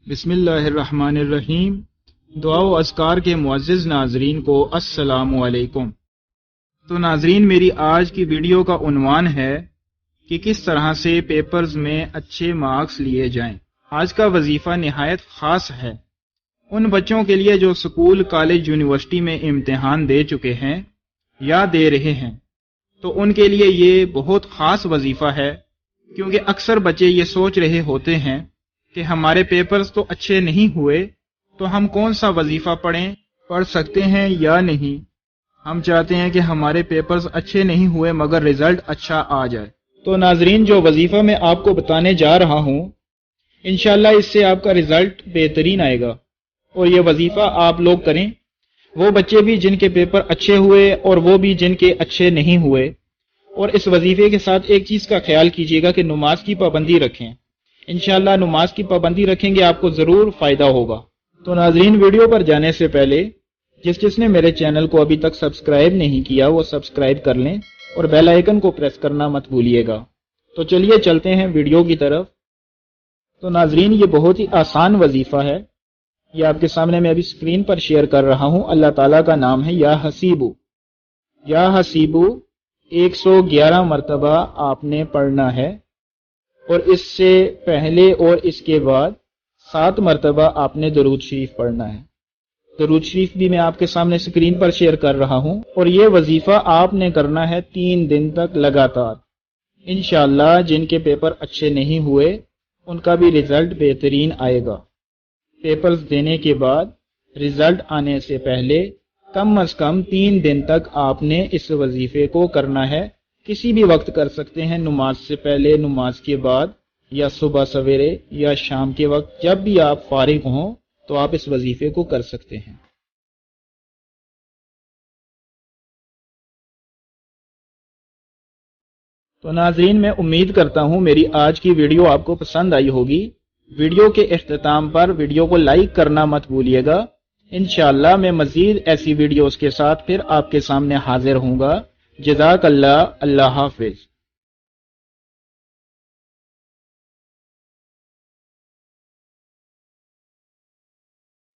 بسم اللہ الرحمن الرحیم۔ دعا و اذکار کے معزز ناظرین کو السلام علیکم۔ تو ناظرین، میری آج کی ویڈیو کا عنوان ہے کہ کس طرح سے پیپرز میں اچھے مارکس لیے جائیں۔ آج کا وظیفہ نہایت خاص ہے ان بچوں کے لیے جو سکول، کالج، یونیورسٹی میں امتحان دے چکے ہیں یا دے رہے ہیں، تو ان کے لیے یہ بہت خاص وظیفہ ہے، کیونکہ اکثر بچے یہ سوچ رہے ہوتے ہیں کہ ہمارے پیپرز تو اچھے نہیں ہوئے تو ہم کون سا وظیفہ پڑھ سکتے ہیں یا نہیں۔ ہم چاہتے ہیں کہ ہمارے پیپرز اچھے نہیں ہوئے مگر رزلٹ اچھا آ جائے۔ تو ناظرین، جو وظیفہ میں آپ کو بتانے جا رہا ہوں، انشاءاللہ اس سے آپ کا رزلٹ بہترین آئے گا، اور یہ وظیفہ آپ لوگ کریں، وہ بچے بھی جن کے پیپر اچھے ہوئے اور وہ بھی جن کے اچھے نہیں ہوئے۔ اور اس وظیفے کے ساتھ ایک چیز کا خیال کیجیے گا کہ نماز کی پابندی رکھیں۔ انشاءاللہ نماز کی پابندی رکھیں گے آپ کو ضرور فائدہ ہوگا۔ تو ناظرین، ویڈیو پر جانے سے پہلے جس نے میرے چینل کو ابھی تک سبسکرائب نہیں کیا وہ سبسکرائب کر لیں اور بیل آئیکن کو پریس کرنا مت بھولیے گا۔ تو چلیے چلتے ہیں ویڈیو کی طرف۔ تو ناظرین، یہ بہت ہی آسان وظیفہ ہے، یہ آپ کے سامنے میں ابھی اسکرین پر شیئر کر رہا ہوں۔ اللہ تعالیٰ کا نام ہے یا حسیبو۔ یا حسیبو 111 مرتبہ آپ نے پڑھنا ہے، اور اس سے پہلے اور اس کے بعد 7 مرتبہ آپ نے درود شریف پڑھنا ہے۔ درود شریف بھی میں آپ کے سامنے اسکرین پر شیئر کر رہا ہوں، اور یہ وظیفہ آپ نے کرنا ہے 3 دن تک لگاتار۔ انشاءاللہ جن کے پیپر اچھے نہیں ہوئے ان کا بھی رزلٹ بہترین آئے گا۔ پیپرز دینے کے بعد رزلٹ آنے سے پہلے کم از کم 3 دن تک آپ نے اس وظیفے کو کرنا ہے۔ کسی بھی وقت کر سکتے ہیں، نماز سے پہلے، نماز کے بعد، یا صبح سویرے یا شام کے وقت، جب بھی آپ فارغ ہوں تو آپ اس وظیفے کو کر سکتے ہیں۔ تو ناظرین، میں امید کرتا ہوں میری آج کی ویڈیو آپ کو پسند آئی ہوگی۔ ویڈیو کے اختتام پر ویڈیو کو لائک کرنا مت بھولیے گا۔ انشاءاللہ میں مزید ایسی ویڈیوز کے ساتھ پھر آپ کے سامنے حاضر ہوں گا۔ جزاک اللہ، اللہ حافظ۔